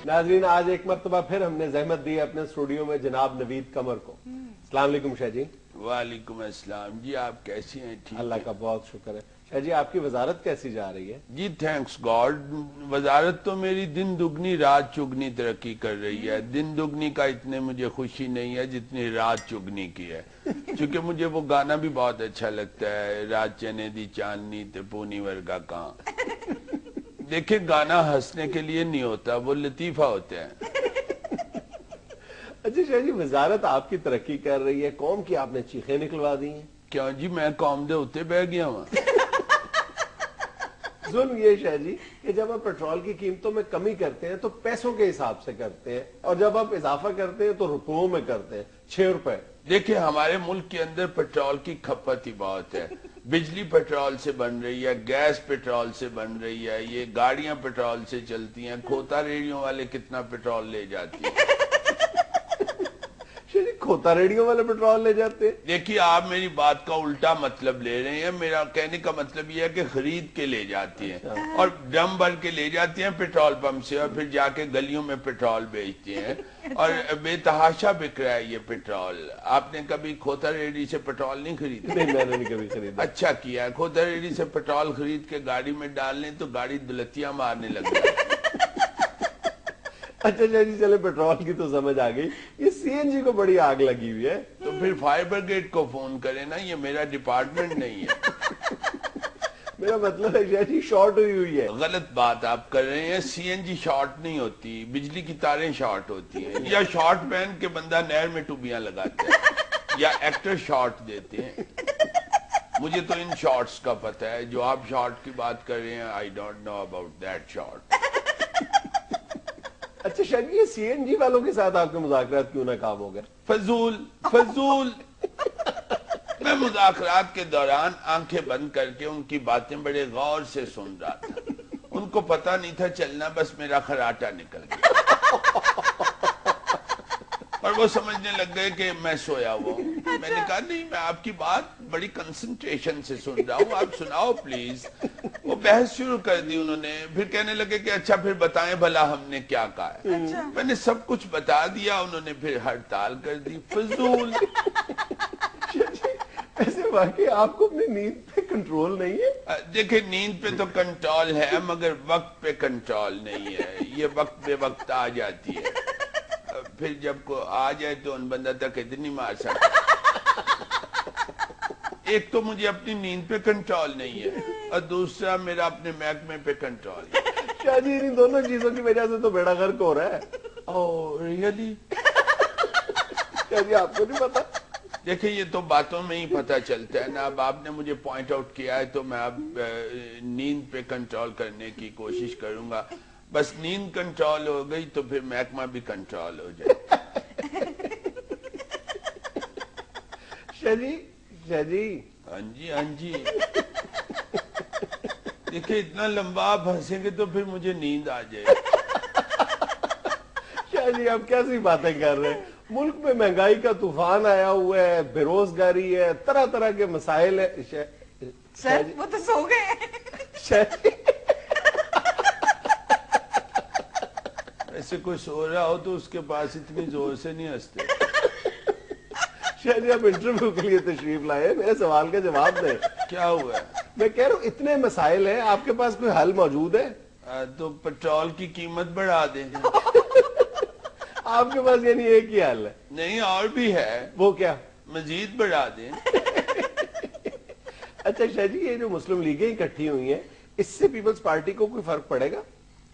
नाज़रीन, आज एक मरतबा फिर हमने जहमत दी अपने स्टूडियो में जनाब नवीद कमर को। अस्सलाम वालेकुम शाह जी। वालेकुम अस्सलाम जी, आप कैसी हैं? ठीक, अल्लाह का बहुत शुक्र है। शाह जी, आपकी वजारत कैसी जा रही है? जी थैंक्स गॉड। वजारत तो मेरी दिन दुगनी रात चुगनी तरक्की कर रही है। दिन दुगनी का इतने मुझे खुशी नहीं है जितनी रात चुगनी की है, क्योंकि मुझे वो गाना भी बहुत अच्छा लगता है, रात चने दी चांदनी ते पूनी वर्गा कहाँ। देखिए, गाना हंसने के लिए नहीं होता, वो लतीफा होता है। अच्छा शाह जी, वजारत आपकी तरक्की कर रही है, कौम की आपने चीखें निकलवा दी हैं। क्यों जी, मैं कौम दे उत्ते बह गया हूँ? जुल्म ये शाह जी कि जब आप पेट्रोल की कीमतों में कमी करते हैं तो पैसों के हिसाब से करते हैं, और जब आप इजाफा करते हैं तो रुपयों में करते हैं। 6 रुपए। देखिए, हमारे मुल्क के अंदर पेट्रोल की खपत ही बहुत है। बिजली पेट्रोल से बन रही है, गैस पेट्रोल से बन रही है, ये गाड़ियां पेट्रोल से चलती हैं। खोता रेडियो वाले कितना पेट्रोल ले जाती हैं? खोता रेडियो वाले पेट्रोल ले जाते हैं। देखिए, आप मेरी बात का उल्टा मतलब ले रहे हैं। मेरा कहने का मतलब यह है कि खरीद के ले जाती हैं और ड्रम भर के ले जाती हैं पेट्रोल पंप से, और फिर जाके गलियों में पेट्रोल बेचती हैं, और बेतहाशा बिक रहा है ये पेट्रोल। आपने कभी खोता रेडी से पेट्रोल नहीं खरीदा? नहीं, मैंने नहीं कभी खरीदा। अच्छा किया। खोता रेडी से पेट्रोल खरीद के गाड़ी में डाल लें तो गाड़ी दुलतियां मारने लग जाती। अच्छा जी, चले पेट्रोल की तो समझ आ गई, ये सीएनजी को बड़ी आग लगी हुई है। तो फिर फायर ब्रिगेड को फोन करें ना, ये मेरा डिपार्टमेंट नहीं है। मेरा मतलब है शाह जी, शॉर्ट हुई है। गलत बात आप कर रहे हैं। सीएनजी शॉर्ट नहीं होती, बिजली की तारें शॉर्ट होती हैं, या शॉर्ट पहन के बंदा नहर में टुबियां लगाता है, या एक्टर शॉर्ट देते हैं। मुझे तो इन शॉर्ट्स का पता है। जो आप शॉर्ट की बात कर रहे हैं, I don't know about that short. अच्छा शाह जी, ये सीएनजी वालों के साथ आपके मुज़ाकरात क्यों नाकाम हो गए? फजूल फजूल। मैं मुज़ाकरात के दौरान आंखें बंद करके उनकी बातें बड़े गौर से सुन रहा था। उनको पता नहीं था चलना, बस मेरा खराटा निकल गया और वो समझने लग गए कि मैं सोया हुआ हूँ। मैंने कहा नहीं, मैं आपकी बात बड़ी कंसंट्रेशन से सुन रहा हूँ, आप सुनाओ प्लीज। वो बहस शुरू कर दी उन्होंने। फिर कहने लगे कि अच्छा फिर बताएं भला हमने क्या कहा है। अच्छा। मैंने सब कुछ बता दिया, उन्होंने फिर हड़ताल कर दी। फजूल। ऐसे वाकई आपको अपनी नींद पे कंट्रोल नहीं है? देखिए, नींद पे तो कंट्रोल है, मगर वक्त पे कंट्रोल नहीं है। ये वक्त बे वक्त आ जाती है, फिर जब को आ जाए तो उन बंदा तक इतनी मार सकता। एक तो मुझे अपनी नींद पे कंट्रोल नहीं है, और दूसरा मेरा अपने महकमे पे कंट्रोल है। शाह जी, इन दोनों चीजों की वजह से तो बेड़ा गर्क हो रहा है। Oh really? शाह जी, आपको नहीं पता? देखिए, ये तो बातों में ही पता चलता है ना। अब आपने मुझे पॉइंट आउट किया है तो मैं अब नींद पे कंट्रोल करने की कोशिश करूंगा। बस नींद कंट्रोल हो गई तो फिर महकमा भी कंट्रोल हो जाए। शाह जी, शाह जी। हाँ जी, हाँ जी। देखिए, इतना लंबा आप हंसेंगे तो फिर मुझे नींद आ जाए। शाह जी, आप कैसी बातें कर रहे हैं? मुल्क में महंगाई का तूफान आया हुआ है, बेरोजगारी है, तरह तरह के मसाइल है। सर, वो तो सो गए। शाह जी, ऐसे कोई सो रहा हो तो उसके पास इतनी जोर से नहीं हंसते। शाह जी, आप इंटरव्यू के लिए तशरीफ लाए, मेरे सवाल का जवाब दें। क्या हुआ? मैं कह रहा हूँ, इतने मसाइल हैं, आपके पास कोई हल मौजूद है? तो पेट्रोल की कीमत बढ़ा दें। आपके पास यानी एक ही हल है? नहीं, और भी है। वो क्या? मजीद बढ़ा दें। अच्छा शाह जी, ये जो मुस्लिम लीगें इकट्ठी हुई हैं, इससे पीपल्स पार्टी को कोई फर्क पड़ेगा?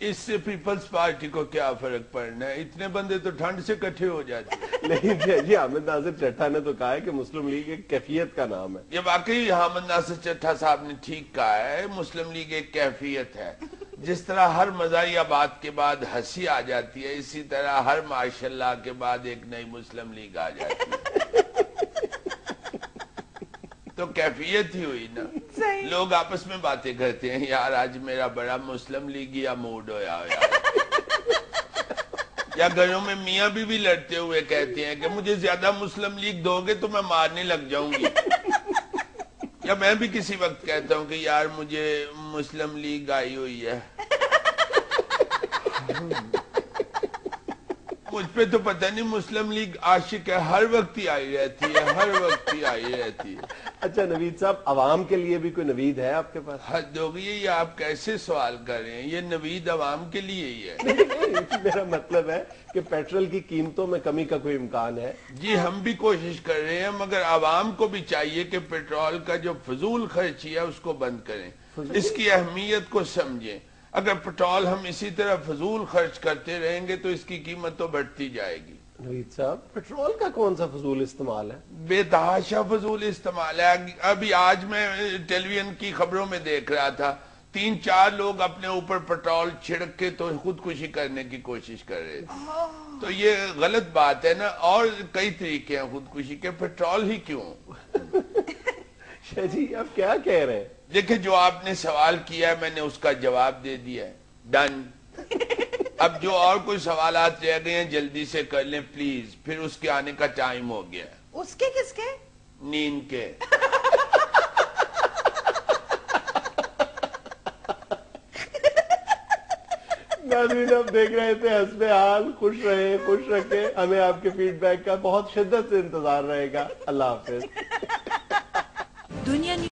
इससे पीपल्स पार्टी को क्या फर्क पड़ना है? इतने बंदे तो ठंड से इकट्ठे हो जाते हैं। नहीं शाह जी, हामिद नासिर चट्टा ने तो कहा है कि मुस्लिम लीग एक कैफियत का नाम है। ये वाकई हामिद नासिर चट्टा साहब ने ठीक कहा है। मुस्लिम लीग एक कैफियत है। जिस तरह हर मज़ाहिया बात के बाद हंसी आ जाती है, इसी तरह हर माशाल्लाह के बाद एक नई मुस्लिम लीग आ जाती है। तो कैफियत ही हुई ना। लोग आपस में बातें करते हैं, यार आज मेरा बड़ा मुस्लिम लीग या मूड होया यार। या घरों में मियाँ बीवी लड़ते हुए कहते हैं कि मुझे ज्यादा मुस्लिम लीग दोगे तो मैं मारने लग जाऊंगी। या मैं भी किसी वक्त कहता हूँ कि यार मुझे मुस्लिम लीग आई हुई है। مجھ پہ تو پتہ نہیں مسلم لیگ عاشق ہے، ہر وقت ہی آئی رہتی ہے، ہر وقت ہی آئی رہتی ہے۔ اچھا نوید صاحب، عوام کے لیے بھی کوئی نوید ہے آپ کے پاس؟ حد ہو گئی ہے، یہ آپ کیسے سوال کر رہے ہیں؟ یہ نوید عوام کے لیے ہی ہے۔ میرا مطلب ہے کہ پیٹرول کی قیمتوں میں کمی کا کوئی امکان ہے؟ جی ہم بھی کوشش کر رہے ہیں، مگر عوام کو بھی چاہیے کہ پیٹرول کا جو فضول خرچی ہے اس کو بند کریں، اس کی اہمیت کو سمجھیں۔ اگر پیٹرول ہم اسی طرح فضول خرچ کرتے رہیں گے تو اس کی قیمت تو بڑھتی جائے گی۔ نوید صاحب، پیٹرول کا کون سا فضول استعمال ہے؟ بے تحاشا فضول استعمال ہے۔ ابھی آج میں ٹیلی ویژن کی خبروں میں دیکھ رہا تھا، 3-4 لوگ اپنے اوپر پیٹرول چھڑک کے تو خودکشی کرنے کی کوشش کر رہے تھے۔ تو یہ غلط بات ہے نا، اور کئی طریقے ہیں خودکشی کے، پیٹرول ہی کیوں؟ شاہ جی آپ کیا کہہ رہے ہیں؟ دیکھیں جو آپ نے سوال کیا ہے میں نے اس کا جواب دے دیا ہے، ڈن۔ اب جو اور کوئی سوالات رہ گئے ہیں جلدی سے کر لیں پلیز، پھر اس کے آنے کا ٹائم ہو گیا ہے۔ اس کے کس کے؟ نیند کے۔ ناظرین آپ دیکھ رہے تھے حسب حال، خوش رہے، خوش رکھے، ہمیں آپ کے فیڈ بیک کا بہت شدت سے انتظار رہے گا۔ اللہ حافظ۔ دنیا